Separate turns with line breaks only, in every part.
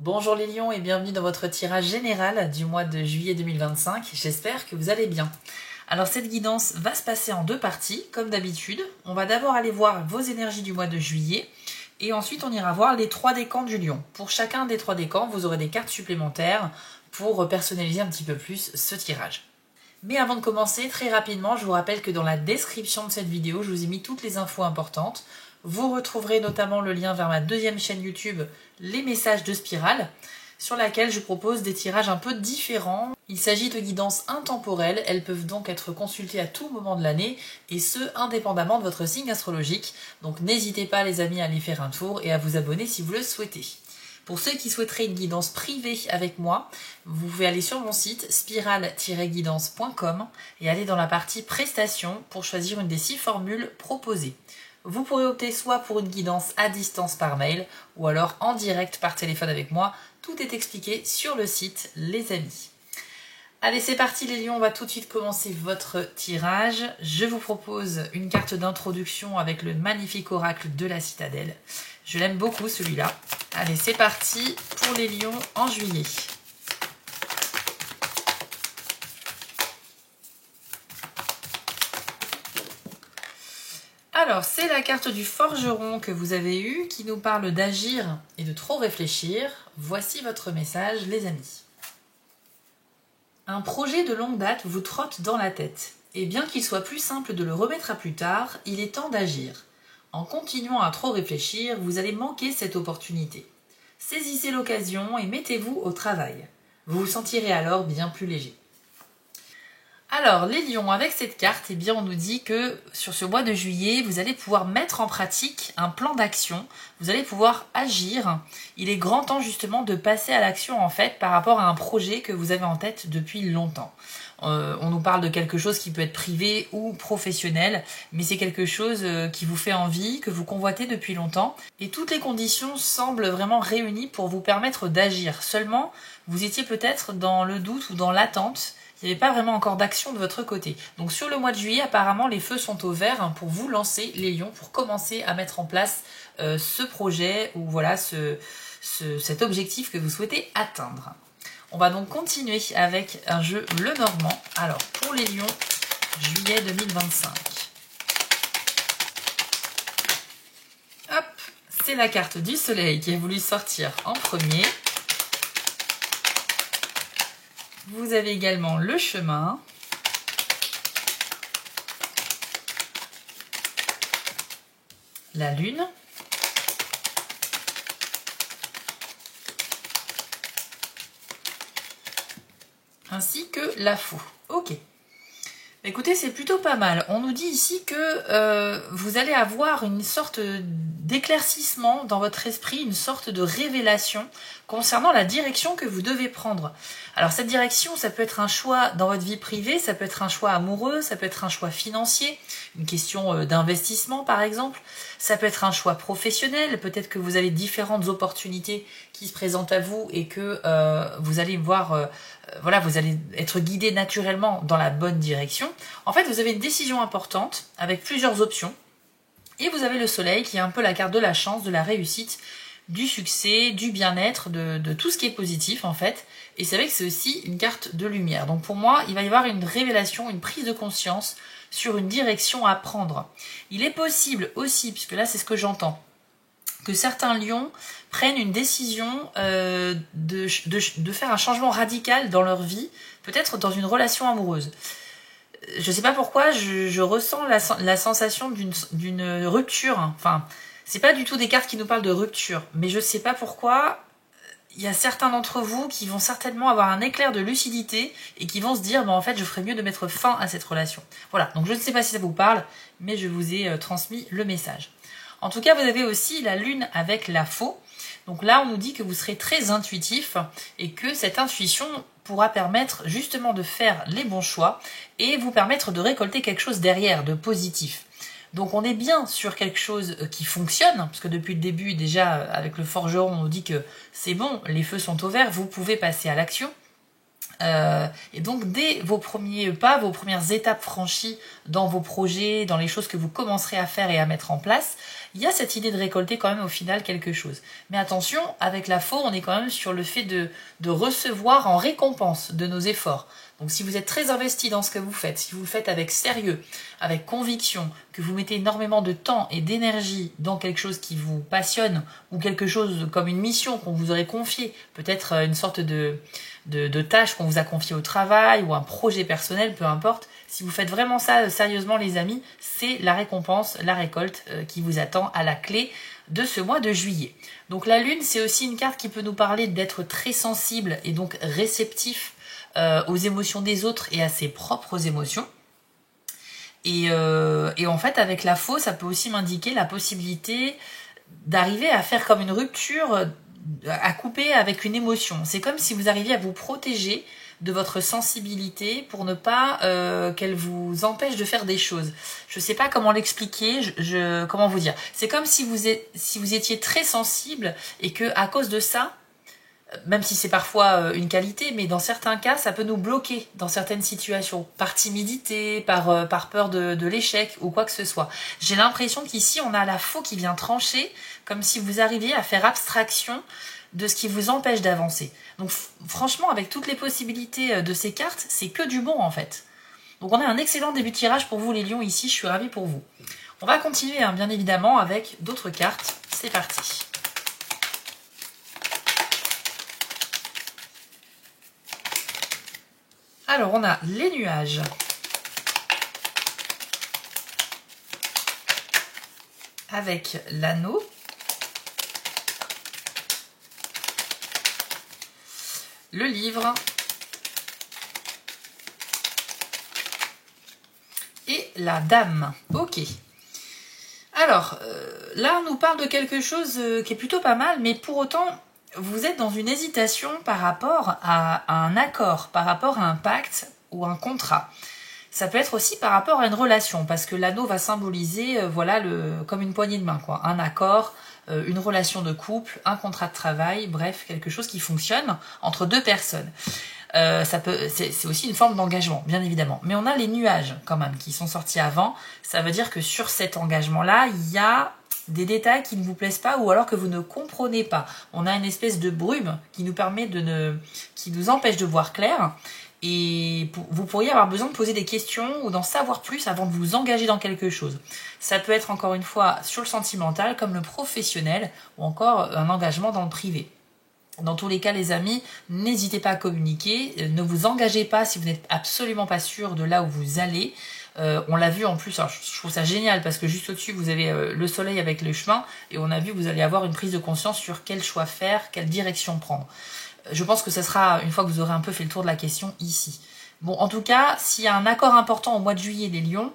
Bonjour les lions et bienvenue dans votre tirage général du mois de juillet 2025. J'espère que vous allez bien. Alors cette guidance va se passer en deux parties, comme d'habitude. On va d'abord aller voir vos énergies du mois de juillet et ensuite on ira voir les 3 décans du lion. Pour chacun des 3 décans, vous aurez des cartes supplémentaires pour personnaliser un petit peu plus ce tirage. Mais avant de commencer, très rapidement, je vous rappelle que dans la description de cette vidéo, je vous ai mis toutes les infos importantes. Vous retrouverez notamment le lien vers ma deuxième chaîne YouTube, Les Messages de Spirale, sur laquelle je propose des tirages un peu différents. Il s'agit de guidances intemporelles, elles peuvent donc être consultées à tout moment de l'année, et ce, indépendamment de votre signe astrologique. Donc n'hésitez pas les amis à aller faire un tour et à vous abonner si vous le souhaitez. Pour ceux qui souhaiteraient une guidance privée avec moi, vous pouvez aller sur mon site spirale-guidance.com et aller dans la partie prestations pour choisir une des 6 formules proposées. Vous pourrez opter soit pour une guidance à distance par mail ou alors en direct par téléphone avec moi. Tout est expliqué sur le site, les amis. Allez, c'est parti les lions, on va tout de suite commencer votre tirage. Je vous propose une carte d'introduction avec le magnifique oracle de la citadelle. Je l'aime beaucoup celui-là. Allez, c'est parti pour les lions en juillet. Alors, c'est la carte du forgeron que vous avez eue qui nous parle d'agir et de trop réfléchir. Voici votre message, les amis. Un projet de longue date vous trotte dans la tête. Et bien qu'il soit plus simple de le remettre à plus tard, il est temps d'agir. En continuant à trop réfléchir, vous allez manquer cette opportunité. Saisissez l'occasion et mettez-vous au travail. Vous vous sentirez alors bien plus léger. Alors, les lions, avec cette carte, eh bien, on nous dit que sur ce mois de juillet, vous allez pouvoir mettre en pratique un plan d'action, vous allez pouvoir agir. Il est grand temps justement de passer à l'action en fait par rapport à un projet que vous avez en tête depuis longtemps. On nous parle de quelque chose qui peut être privé ou professionnel, mais c'est quelque chose qui vous fait envie, que vous convoitez depuis longtemps. Et toutes les conditions semblent vraiment réunies pour vous permettre d'agir. Seulement, vous étiez peut-être dans le doute ou dans l'attente. Il n'y avait pas vraiment encore d'action de votre côté. Donc sur le mois de juillet, apparemment, les feux sont au vert pour vous lancer, les lions, pour commencer à mettre en place ce projet ou voilà cet objectif que vous souhaitez atteindre. On va donc continuer avec un jeu Le Normand. Alors, pour les lions, juillet 2025. Hop, c'est la carte du soleil qui a voulu sortir en premier. Vous avez également le chemin. La lune. Ainsi que la faux. Ok. Écoutez, c'est plutôt pas mal. On nous dit ici que vous allez avoir une sorte d'éclaircissement dans votre esprit, une sorte de révélation concernant la direction que vous devez prendre. Alors cette direction, ça peut être un choix dans votre vie privée, ça peut être un choix amoureux, ça peut être un choix financier, une question d'investissement par exemple, ça peut être un choix professionnel, peut-être que vous avez différentes opportunités qui se présentent à vous et que vous allez voir, voilà, vous allez être guidé naturellement dans la bonne direction. En fait, vous avez une décision importante avec plusieurs options et vous avez le soleil qui est un peu la carte de la chance, de la réussite, du succès, du bien-être, de tout ce qui est positif en fait. Et c'est vrai que c'est aussi une carte de lumière. Donc pour moi, il va y avoir une révélation, une prise de conscience sur une direction à prendre. Il est possible aussi, puisque là c'est ce que j'entends, que certains lions prennent une décision de faire un changement radical dans leur vie, peut-être dans une relation amoureuse. Je ne sais pas pourquoi, je ressens la sensation d'une rupture. Enfin, c'est pas du tout des cartes qui nous parlent de rupture, mais je ne sais pas pourquoi. Il y a certains d'entre vous qui vont certainement avoir un éclair de lucidité et qui vont se dire, en fait, je ferais mieux de mettre fin à cette relation. Voilà, donc je ne sais pas si ça vous parle, mais je vous ai transmis le message. En tout cas, vous avez aussi la lune avec la faux. Donc là, on nous dit que vous serez très intuitif et que cette intuition pourra permettre justement de faire les bons choix et vous permettre de récolter quelque chose derrière, de positif. Donc on est bien sur quelque chose qui fonctionne, parce que depuis le début, déjà, avec le forgeron, on nous dit que c'est bon, les feux sont au vert, vous pouvez passer à l'action. Et donc dès vos premiers pas, vos premières étapes franchies dans vos projets, dans les choses que vous commencerez à faire et à mettre en place, il y a cette idée de récolter quand même au final quelque chose. Mais attention, avec la faux, on est quand même sur le fait de recevoir en récompense de nos efforts. Donc si vous êtes très investi dans ce que vous faites, si vous le faites avec sérieux, avec conviction, que vous mettez énormément de temps et d'énergie dans quelque chose qui vous passionne, ou quelque chose comme une mission qu'on vous aurait confiée, peut-être une sorte de tâche qu'on vous a confiée au travail, ou un projet personnel, peu importe, si vous faites vraiment ça sérieusement les amis, c'est la récompense, la récolte qui vous attend à la clé de ce mois de juillet. Donc la lune, c'est aussi une carte qui peut nous parler d'être très sensible et donc réceptif aux émotions des autres et à ses propres émotions. Et en fait, avec la faux, ça peut aussi m'indiquer la possibilité d'arriver à faire comme une rupture, à couper avec une émotion. C'est comme si vous arriviez à vous protéger de votre sensibilité pour ne pas qu'elle vous empêche de faire des choses. Je ne sais pas comment l'expliquer, comment vous dire. C'est comme si vous étiez très sensible et que à cause de ça, même si c'est parfois une qualité, mais dans certains cas, ça peut nous bloquer dans certaines situations, par timidité, par peur de l'échec ou quoi que ce soit. J'ai l'impression qu'ici, on a la faux qui vient trancher, comme si vous arriviez à faire abstraction de ce qui vous empêche d'avancer. Donc franchement, avec toutes les possibilités de ces cartes, c'est que du bon en fait. Donc on a un excellent début de tirage pour vous les lions ici, je suis ravie pour vous. On va continuer bien évidemment avec d'autres cartes, c'est parti. Alors, on a les nuages. Avec l'anneau. Le livre. Et la dame. Ok. Alors, là, on nous parle de quelque chose qui est plutôt pas mal, mais pour autant, vous êtes dans une hésitation par rapport à un accord, par rapport à un pacte ou un contrat. Ça peut être aussi par rapport à une relation, parce que l'anneau va symboliser, comme une poignée de main, quoi. Un accord, une relation de couple, un contrat de travail, bref, quelque chose qui fonctionne entre deux personnes. C'est aussi une forme d'engagement, bien évidemment. Mais on a les nuages, quand même, qui sont sortis avant. Ça veut dire que sur cet engagement-là, il y a des détails qui ne vous plaisent pas ou alors que vous ne comprenez pas. On a une espèce de brume qui nous permet qui nous empêche de voir clair. Et vous pourriez avoir besoin de poser des questions ou d'en savoir plus avant de vous engager dans quelque chose. Ça peut être encore une fois sur le sentimental comme le professionnel ou encore un engagement dans le privé. Dans tous les cas les amis, n'hésitez pas à communiquer, ne vous engagez pas si vous n'êtes absolument pas sûr de là où vous allez. On l'a vu en plus, alors je trouve ça génial parce que juste au-dessus vous avez le soleil avec le chemin et on a vu que vous allez avoir une prise de conscience sur quel choix faire, quelle direction prendre. Je pense que ce sera une fois que vous aurez un peu fait le tour de la question ici. Bon, en tout cas, s'il y a un accord important au mois de juillet les lions,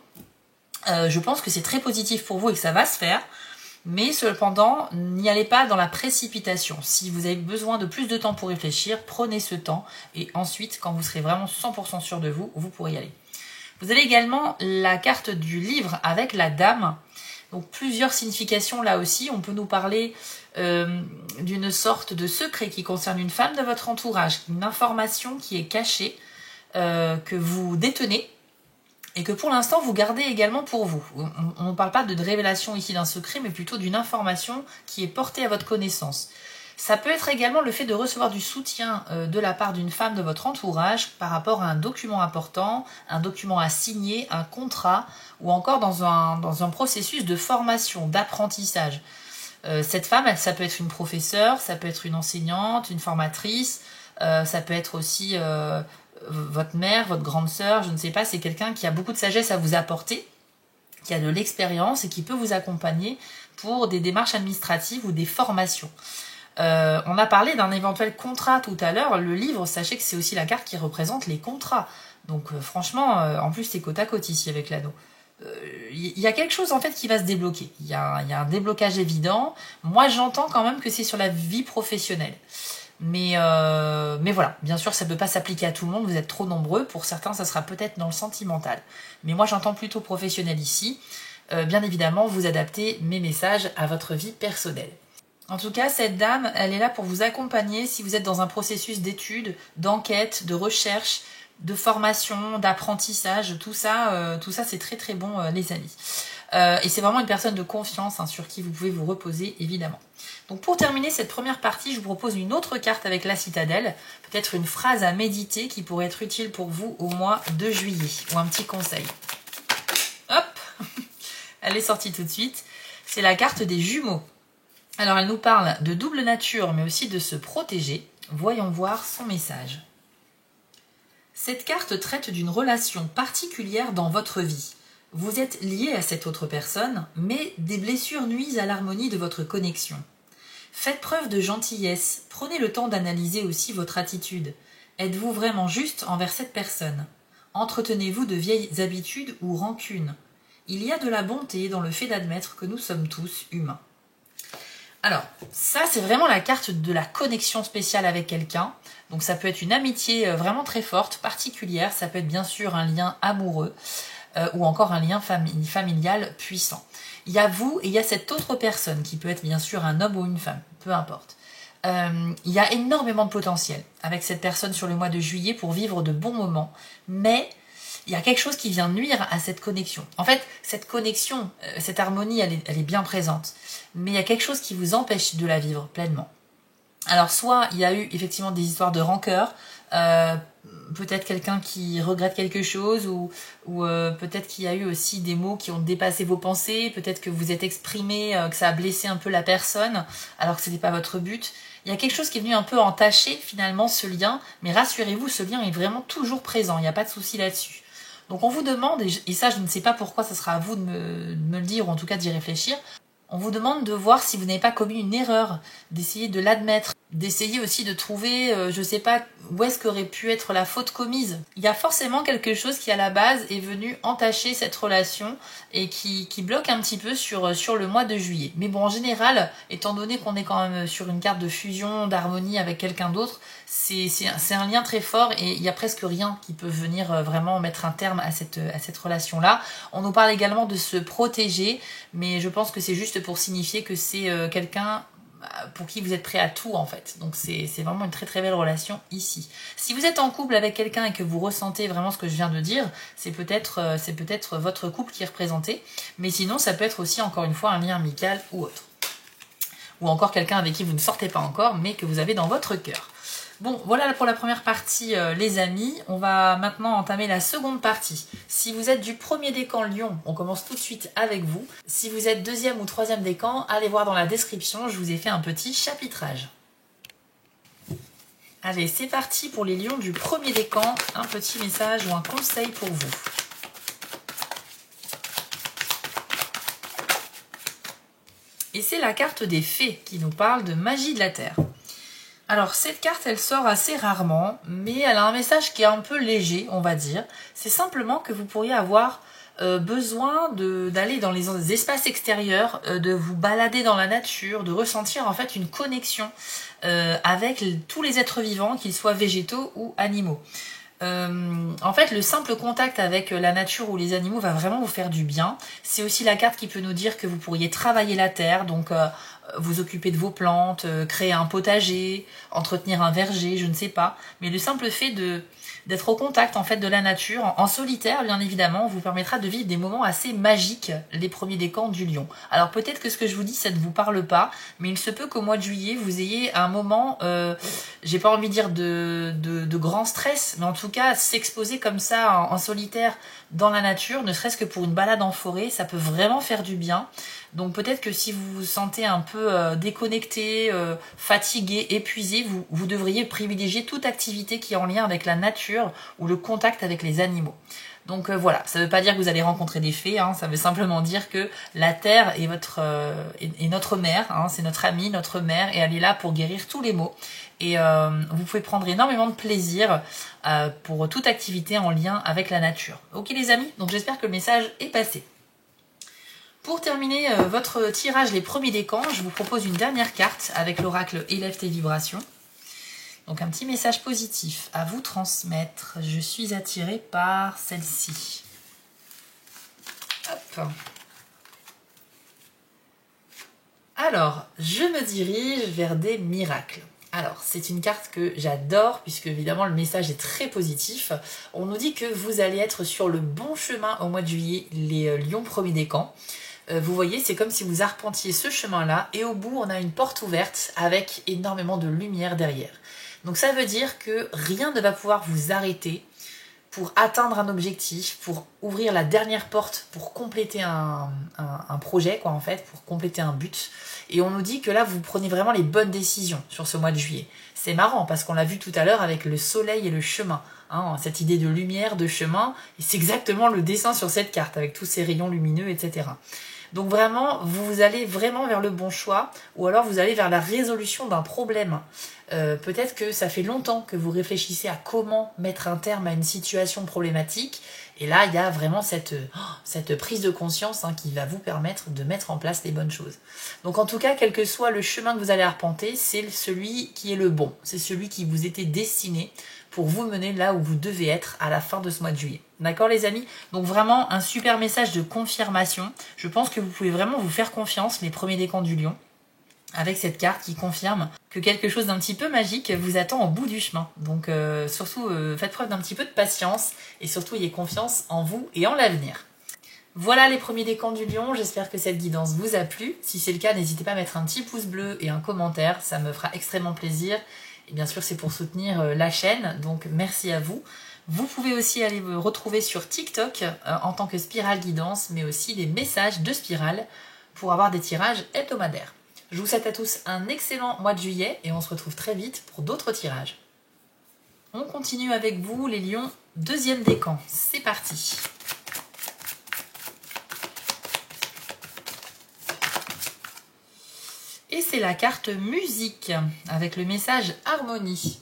je pense que c'est très positif pour vous et que ça va se faire. Mais cependant, n'y allez pas dans la précipitation. Si vous avez besoin de plus de temps pour réfléchir, prenez ce temps. Et ensuite, quand vous serez vraiment 100% sûr de vous, vous pourrez y aller. Vous avez également la carte du livre avec la dame. Donc plusieurs significations là aussi. On peut nous parler d'une sorte de secret qui concerne une femme de votre entourage. Une information qui est cachée, que vous détenez. Et que pour l'instant, vous gardez également pour vous. On ne parle pas de révélation ici d'un secret, mais plutôt d'une information qui est portée à votre connaissance. Ça peut être également le fait de recevoir du soutien de la part d'une femme de votre entourage par rapport à un document important, un document à signer, un contrat, ou encore dans un processus de formation, d'apprentissage. Cette femme, ça peut être une professeure, ça peut être une enseignante, une formatrice, ça peut être aussi votre mère, votre grande sœur, je ne sais pas, c'est quelqu'un qui a beaucoup de sagesse à vous apporter, qui a de l'expérience et qui peut vous accompagner pour des démarches administratives ou des formations. On a parlé d'un éventuel contrat tout à l'heure. Le livre, sachez que c'est aussi la carte qui représente les contrats. Donc franchement, en plus c'est côte à côte ici avec l'anneau. Il y a quelque chose en fait qui va se débloquer. Il y a un déblocage évident. Moi j'entends quand même que c'est sur la vie professionnelle. Mais voilà, bien sûr ça ne peut pas s'appliquer à tout le monde, vous êtes trop nombreux, pour certains ça sera peut-être dans le sentimental. Mais moi j'entends plutôt professionnel ici. Bien évidemment, vous adaptez mes messages à votre vie personnelle. En tout cas, cette dame, elle est là pour vous accompagner si vous êtes dans un processus d'études, d'enquête, de recherche, de formation, d'apprentissage. Tout ça c'est très très bon, les amis. Et c'est vraiment une personne de confiance, hein, sur qui vous pouvez vous reposer, évidemment. Donc pour terminer cette première partie, je vous propose une autre carte avec la citadelle. Peut-être une phrase à méditer qui pourrait être utile pour vous au mois de juillet. Ou un petit conseil. Hop, elle est sortie tout de suite. C'est la carte des jumeaux. Alors, elle nous parle de double nature, mais aussi de se protéger. Voyons voir son message. Cette carte traite d'une relation particulière dans votre vie. Vous êtes lié à cette autre personne, mais des blessures nuisent à l'harmonie de votre connexion. Faites preuve de gentillesse, prenez le temps d'analyser aussi votre attitude. Êtes-vous vraiment juste envers cette personne? Entretenez-vous de vieilles habitudes ou rancunes? Il y a de la bonté dans le fait d'admettre que nous sommes tous humains. Alors, ça c'est vraiment la carte de la connexion spéciale avec quelqu'un. Donc ça peut être une amitié vraiment très forte, particulière. Ça peut être bien sûr un lien amoureux ou encore un lien familial puissant. Il y a vous et il y a cette autre personne qui peut être bien sûr un homme ou une femme, peu importe. Il y a énormément de potentiel avec cette personne sur le mois de juillet pour vivre de bons moments. Mais il y a quelque chose qui vient nuire à cette connexion. En fait, cette connexion, cette harmonie, elle est bien présente. Mais il y a quelque chose qui vous empêche de la vivre pleinement. Alors, soit il y a eu effectivement des histoires de rancœur, peut-être quelqu'un qui regrette quelque chose, ou peut-être qu'il y a eu aussi des mots qui ont dépassé vos pensées, peut-être que vous êtes exprimé, que ça a blessé un peu la personne, alors que ce n'était pas votre but. Il y a quelque chose qui est venu un peu entacher finalement ce lien, mais rassurez-vous, ce lien est vraiment toujours présent, il n'y a pas de souci là-dessus. Donc on vous demande, et ça je ne sais pas pourquoi, ça sera à vous de me le dire, ou en tout cas d'y réfléchir, on vous demande de voir si vous n'avez pas commis une erreur, d'essayer de l'admettre, d'essayer aussi de trouver, je sais pas, où est-ce qu'aurait pu être la faute commise. Il y a forcément quelque chose qui à la base est venu entacher cette relation et qui bloque un petit peu sur le mois de juillet. Mais bon, en général, étant donné qu'on est quand même sur une carte de fusion, d'harmonie avec quelqu'un d'autre, c'est un lien très fort et il y a presque rien qui peut venir vraiment mettre un terme à cette relation-là. On nous parle également de se protéger, mais je pense que c'est juste pour signifier que c'est quelqu'un pour qui vous êtes prêt à tout en fait. Donc c'est vraiment une très très belle relation ici. Si vous êtes en couple avec quelqu'un et que vous ressentez vraiment ce que je viens de dire, c'est peut-être votre couple qui est représenté, mais sinon ça peut être aussi encore une fois un lien amical ou autre. Ou encore quelqu'un avec qui vous ne sortez pas encore, mais que vous avez dans votre cœur. Bon, voilà pour la première partie, les amis. On va maintenant entamer la seconde partie. Si vous êtes du premier décan Lion, on commence tout de suite avec vous. Si vous êtes deuxième ou troisième décan, allez voir dans la description, je vous ai fait un petit chapitrage. Allez, c'est parti pour les lions du premier décan. Un petit message ou un conseil pour vous. Et c'est la carte des fées qui nous parle de magie de la terre. Alors, cette carte, elle sort assez rarement, mais elle a un message qui est un peu léger, on va dire. C'est simplement que vous pourriez avoir besoin d'aller dans les espaces extérieurs, de vous balader dans la nature, de ressentir en fait une connexion avec tous les êtres vivants, qu'ils soient végétaux ou animaux. En fait, le simple contact avec la nature ou les animaux va vraiment vous faire du bien. C'est aussi la carte qui peut nous dire que vous pourriez travailler la terre, donc vous occuper de vos plantes, créer un potager, entretenir un verger, je ne sais pas. Mais le simple fait d'être au contact en fait de la nature, en solitaire bien évidemment, vous permettra de vivre des moments assez magiques, les premiers décans du lion. Alors peut-être que ce que je vous dis, ça ne vous parle pas, mais il se peut qu'au mois de juillet, vous ayez un moment, j'ai pas envie de dire de grand stress, mais en tout cas, s'exposer comme ça en solitaire dans la nature, ne serait-ce que pour une balade en forêt, ça peut vraiment faire du bien. Donc peut-être que si vous vous sentez un peu déconnecté, fatigué, épuisé, vous devriez privilégier toute activité qui est en lien avec la nature ou le contact avec les animaux. Donc voilà, ça ne veut pas dire que vous allez rencontrer des fées, hein, ça veut simplement dire que la terre est notre mère, hein, c'est notre amie, notre mère, et elle est là pour guérir tous les maux. Et vous pouvez prendre énormément de plaisir pour toute activité en lien avec la nature. Ok les amis, donc j'espère que le message est passé. Pour terminer votre tirage les premiers décans, je vous propose une dernière carte avec l'oracle Élève tes vibrations. Donc un petit message positif à vous transmettre. Je suis attirée par celle-ci. Hop. Alors, je me dirige vers des miracles. Alors, c'est une carte que j'adore, puisque évidemment le message est très positif. On nous dit que vous allez être sur le bon chemin au mois de juillet, les lions premiers décans. Vous voyez, c'est comme si vous arpentiez ce chemin-là, et au bout, on a une porte ouverte avec énormément de lumière derrière. Donc ça veut dire que rien ne va pouvoir vous arrêter pour atteindre un objectif, pour ouvrir la dernière porte, pour compléter un projet, quoi, en fait, pour compléter un but. Et on nous dit que là, vous prenez vraiment les bonnes décisions sur ce mois de juillet. C'est marrant, parce qu'on l'a vu tout à l'heure avec le soleil et le chemin. Hein, cette idée de lumière, de chemin, et c'est exactement le dessin sur cette carte, avec tous ces rayons lumineux, etc. Donc vraiment, vous allez vraiment vers le bon choix, ou alors vous allez vers la résolution d'un problème. Peut-être que ça fait longtemps que vous réfléchissez à comment mettre un terme à une situation problématique, et là, il y a vraiment cette prise de conscience qui va vous permettre de mettre en place les bonnes choses. Donc en tout cas, quel que soit le chemin que vous allez arpenter, c'est celui qui est le bon, c'est celui qui vous était destiné pour vous mener là où vous devez être à la fin de ce mois de juillet. D'accord les amis? Donc vraiment un super message de confirmation. Je pense que vous pouvez vraiment vous faire confiance, les premiers décans du lion, avec cette carte qui confirme que quelque chose d'un petit peu magique vous attend au bout du chemin. Donc surtout faites preuve d'un petit peu de patience et surtout ayez confiance en vous et en l'avenir. Voilà les premiers décans du lion, j'espère que cette guidance vous a plu. Si c'est le cas, n'hésitez pas à mettre un petit pouce bleu et un commentaire, ça me fera extrêmement plaisir. Et bien sûr, c'est pour soutenir la chaîne, donc merci à vous. Vous pouvez aussi aller me retrouver sur TikTok en tant que Spirale Guidance, mais aussi des messages de Spirale pour avoir des tirages hebdomadaires. Je vous souhaite à tous un excellent mois de juillet et on se retrouve très vite pour d'autres tirages. On continue avec vous les lions, deuxième décan. C'est parti. Et c'est la carte musique avec le message harmonie.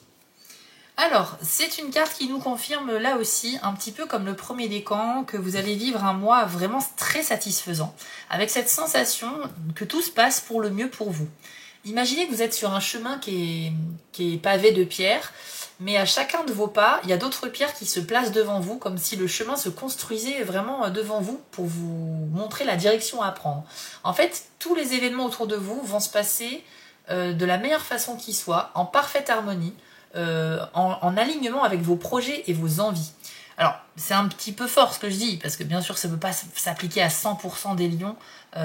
Alors, c'est une carte qui nous confirme là aussi, un petit peu comme le premier décan, que vous allez vivre un mois vraiment très satisfaisant, avec cette sensation que tout se passe pour le mieux pour vous. Imaginez que vous êtes sur un chemin qui est pavé de pierres, mais à chacun de vos pas, il y a d'autres pierres qui se placent devant vous, comme si le chemin se construisait vraiment devant vous pour vous montrer la direction à prendre. En fait, tous les événements autour de vous vont se passer de la meilleure façon qui soit, en parfaite harmonie, en alignement avec vos projets et vos envies. Alors, c'est un petit peu fort ce que je dis, parce que bien sûr, ça ne peut pas s'appliquer à 100% des lions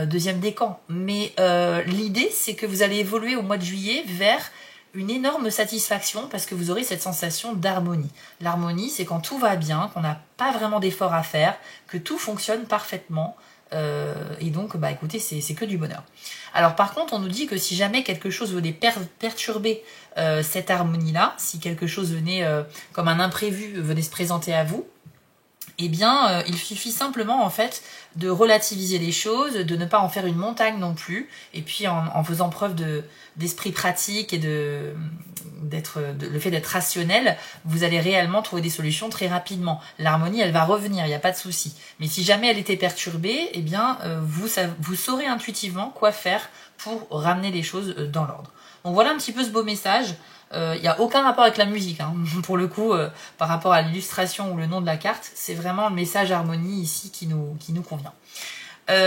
deuxième décan. Mais l'idée, c'est que vous allez évoluer au mois de juillet vers une énorme satisfaction, parce que vous aurez cette sensation d'harmonie. L'harmonie, c'est quand tout va bien, qu'on n'a pas vraiment d'effort à faire, que tout fonctionne parfaitement. Et donc, bah écoutez, c'est que du bonheur. Alors par contre, on nous dit que si jamais quelque chose venait perturber cette harmonie-là, si quelque chose venait, comme un imprévu, venait se présenter à vous, eh bien, il suffit simplement en fait de relativiser les choses, de ne pas en faire une montagne non plus, et puis en faisant preuve d'esprit pratique et le fait d'être rationnel, vous allez réellement trouver des solutions très rapidement. L'harmonie, elle va revenir, il n'y a pas de souci. Mais si jamais elle était perturbée, eh bien, vous saurez intuitivement quoi faire pour ramener les choses dans l'ordre. Donc voilà un petit peu ce beau message. Il n'y a aucun rapport avec la musique, hein. Pour le coup, par rapport à l'illustration ou le nom de la carte, c'est vraiment le message harmonie ici qui nous convient.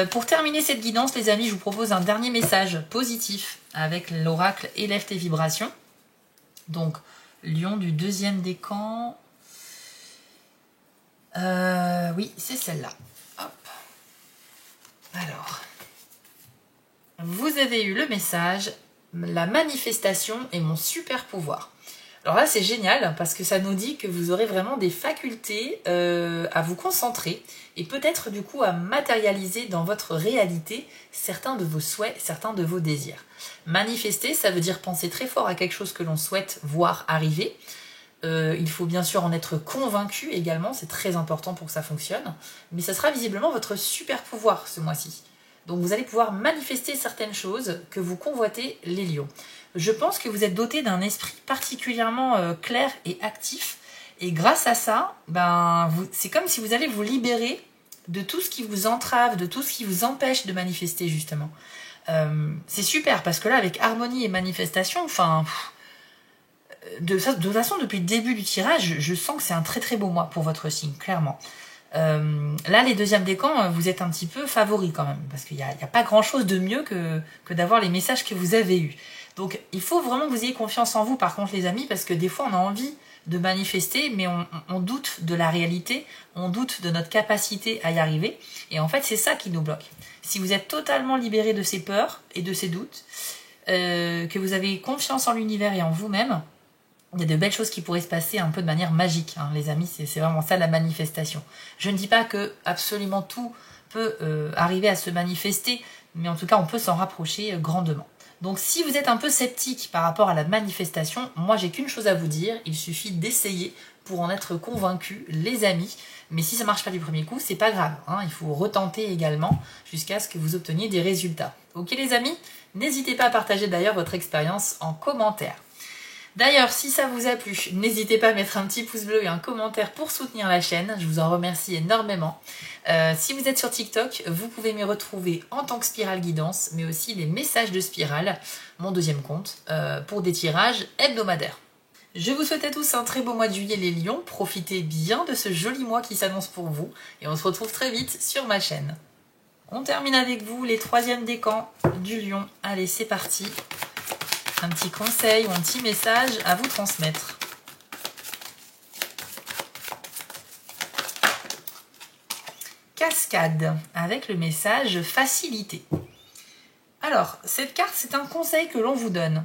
Pour terminer cette guidance, les amis, je vous propose un dernier message positif avec l'oracle Élève tes vibrations. Donc, lion du deuxième décan. Oui, c'est celle-là. Hop. Alors, vous avez eu le message. La manifestation est mon super pouvoir. Alors là, c'est génial parce que ça nous dit que vous aurez vraiment des facultés à vous concentrer et peut-être du coup à matérialiser dans votre réalité certains de vos souhaits, certains de vos désirs. Manifester, ça veut dire penser très fort à quelque chose que l'on souhaite voir arriver. Il faut bien sûr en être convaincu également, c'est très important pour que ça fonctionne. Mais ça sera visiblement votre super pouvoir ce mois-ci. Donc vous allez pouvoir manifester certaines choses que vous convoitez les lions. Je pense que vous êtes doté d'un esprit particulièrement clair et actif. Et grâce à ça, c'est comme si vous allez vous libérer de tout ce qui vous entrave, de tout ce qui vous empêche de manifester justement. C'est super parce que là, avec harmonie et manifestation, de toute façon, depuis le début du tirage, je sens que c'est un très très beau mois pour votre signe, clairement. Là, les deuxièmes décans, vous êtes un petit peu favoris quand même, parce qu'il n'y a pas grand-chose de mieux que d'avoir les messages que vous avez eus. Donc, il faut vraiment que vous ayez confiance en vous, par contre, les amis, parce que des fois, on a envie de manifester, mais on doute de la réalité, on doute de notre capacité à y arriver, et en fait, c'est ça qui nous bloque. Si vous êtes totalement libéré de ces peurs et de ces doutes, que vous avez confiance en l'univers et en vous-même, il y a de belles choses qui pourraient se passer un peu de manière magique, hein, les amis, c'est vraiment ça la manifestation. Je ne dis pas que absolument tout peut arriver à se manifester, mais en tout cas, on peut s'en rapprocher grandement. Donc si vous êtes un peu sceptique par rapport à la manifestation, moi j'ai qu'une chose à vous dire, il suffit d'essayer pour en être convaincu, les amis. Mais si ça ne marche pas du premier coup, c'est pas grave, hein, il faut retenter également jusqu'à ce que vous obteniez des résultats. Ok les amis? N'hésitez pas à partager d'ailleurs votre expérience en commentaire. D'ailleurs, si ça vous a plu, n'hésitez pas à mettre un petit pouce bleu et un commentaire pour soutenir la chaîne. Je vous en remercie énormément. Si vous êtes sur TikTok, vous pouvez m'y retrouver en tant que Spirale Guidance, mais aussi les messages de Spirale, mon deuxième compte, pour des tirages hebdomadaires. Je vous souhaite à tous un très beau mois de juillet les lions. Profitez bien de ce joli mois qui s'annonce pour vous. Et on se retrouve très vite sur ma chaîne. On termine avec vous les troisièmes décans du lion. Allez, c'est parti. Un petit conseil ou un petit message à vous transmettre. Cascade, avec le message facilité. Alors, cette carte, c'est un conseil que l'on vous donne.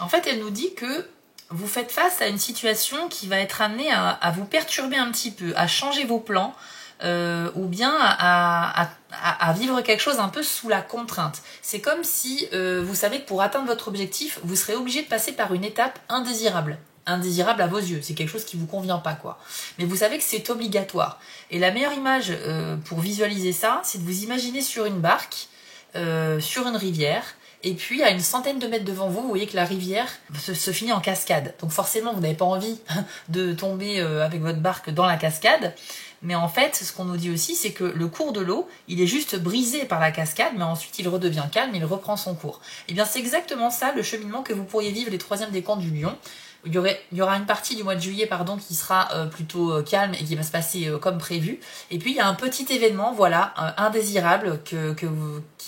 En fait, elle nous dit que vous faites face à une situation qui va être amenée à vous perturber un petit peu, à changer vos plans, ou bien à vivre quelque chose un peu sous la contrainte. C'est comme si vous savez que pour atteindre votre objectif, vous serez obligé de passer par une étape indésirable. Indésirable à vos yeux, c'est quelque chose qui vous convient pas, quoi. Mais vous savez que c'est obligatoire. Et la meilleure image pour visualiser ça, c'est de vous imaginer sur une barque, sur une rivière, et puis à une centaine de mètres devant vous, vous voyez que la rivière se finit en cascade. Donc forcément, vous n'avez pas envie de tomber avec votre barque dans la cascade. Mais en fait, ce qu'on nous dit aussi, c'est que le cours de l'eau, il est juste brisé par la cascade, mais ensuite il redevient calme et il reprend son cours. Et bien c'est exactement ça le cheminement que vous pourriez vivre les troisièmes décans du lion. Il y aura une partie du mois de juillet qui sera plutôt calme et qui va se passer comme prévu. Et puis il y a un petit événement, voilà, indésirable, qui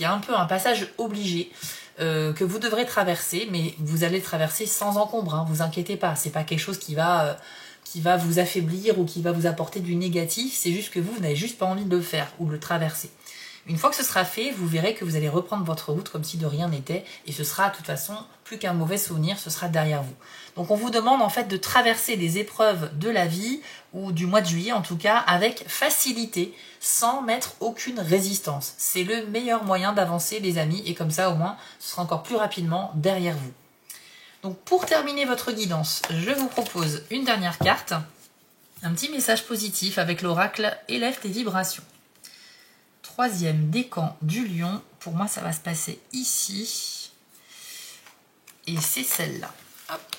est un peu un passage obligé. Que vous devrez traverser, mais vous allez le traverser sans encombre, hein, vous inquiétez pas, c'est pas quelque chose qui va vous affaiblir ou qui va vous apporter du négatif, c'est juste que vous n'avez juste pas envie de le faire ou de le traverser. Une fois que ce sera fait, vous verrez que vous allez reprendre votre route comme si de rien n'était, et ce sera de toute façon plus qu'un mauvais souvenir, ce sera derrière vous. Donc on vous demande en fait de traverser des épreuves de la vie, ou du mois de juillet en tout cas, avec facilité, sans mettre aucune résistance. C'est le meilleur moyen d'avancer les amis, et comme ça au moins, ce sera encore plus rapidement derrière vous. Donc pour terminer votre guidance, je vous propose une dernière carte, un petit message positif avec l'oracle « Élève tes vibrations ». Troisième décan du lion, pour moi ça va se passer ici, et c'est celle-là. Hop.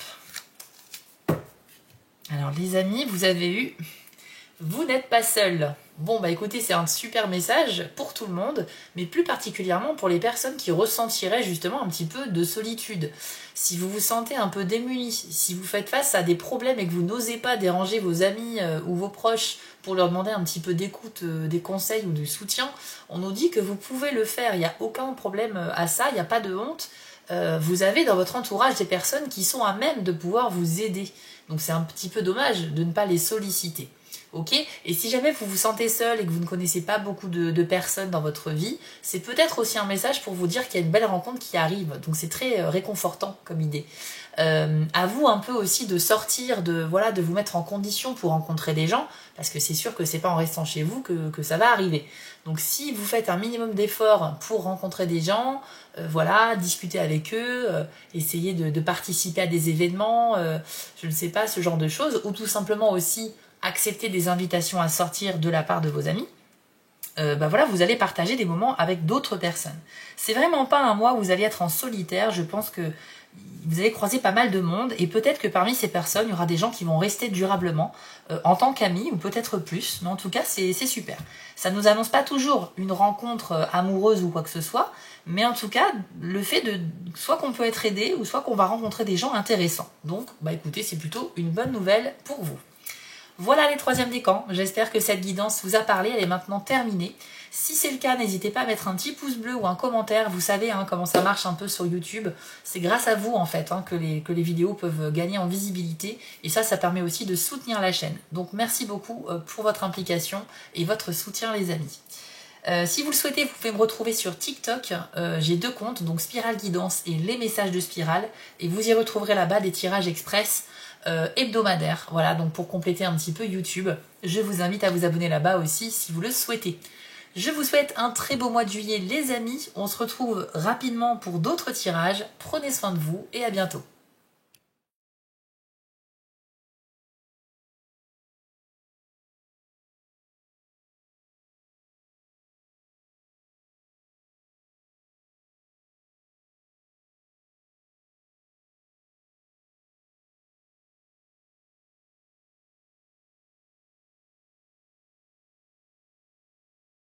Alors les amis, vous avez eu « Vous n'êtes pas seul ». Bon bah écoutez, c'est un super message pour tout le monde, mais plus particulièrement pour les personnes qui ressentiraient justement un petit peu de solitude. Si vous vous sentez un peu démuni, si vous faites face à des problèmes et que vous n'osez pas déranger vos amis ou vos proches pour leur demander un petit peu d'écoute, des conseils ou du soutien, on nous dit que vous pouvez le faire, il n'y a aucun problème à ça, il n'y a pas de honte. Vous avez dans votre entourage des personnes qui sont à même de pouvoir vous aider. Donc c'est un petit peu dommage de ne pas les solliciter. Ok, et si jamais vous vous sentez seul et que vous ne connaissez pas beaucoup de personnes dans votre vie, c'est peut-être aussi un message pour vous dire qu'il y a une belle rencontre qui arrive. Donc c'est très réconfortant comme idée. À vous un peu aussi de sortir, de vous mettre en condition pour rencontrer des gens, parce que c'est sûr que c'est pas en restant chez vous que ça va arriver. Donc si vous faites un minimum d'efforts pour rencontrer des gens, discuter avec eux, essayer de participer à des événements, je ne sais pas, ce genre de choses, ou tout simplement aussi accepter des invitations à sortir de la part de vos amis, vous allez partager des moments avec d'autres personnes. C'est vraiment pas un mois où vous allez être en solitaire, je pense que vous allez croiser pas mal de monde, et peut-être que parmi ces personnes, il y aura des gens qui vont rester durablement en tant qu'amis, ou peut-être plus, mais en tout cas c'est super. Ça ne nous annonce pas toujours une rencontre amoureuse ou quoi que ce soit, mais en tout cas, le fait de soit qu'on peut être aidé, ou soit qu'on va rencontrer des gens intéressants. Donc, écoutez, c'est plutôt une bonne nouvelle pour vous. Voilà les troisièmes décans. J'espère que cette guidance vous a parlé. Elle est maintenant terminée. Si c'est le cas, n'hésitez pas à mettre un petit pouce bleu ou un commentaire. Vous savez comment ça marche un peu sur YouTube. C'est grâce à vous en fait que les vidéos peuvent gagner en visibilité. Et ça permet aussi de soutenir la chaîne. Donc merci beaucoup pour votre implication et votre soutien les amis. Si vous le souhaitez, vous pouvez me retrouver sur TikTok. J'ai 2 comptes, donc Spirale Guidance et les messages de Spirale. Et vous y retrouverez là-bas des tirages express hebdomadaires. Voilà, donc pour compléter un petit peu YouTube, je vous invite à vous abonner là-bas aussi si vous le souhaitez. Je vous souhaite un très beau mois de juillet les amis. On se retrouve rapidement pour d'autres tirages. Prenez soin de vous et à bientôt.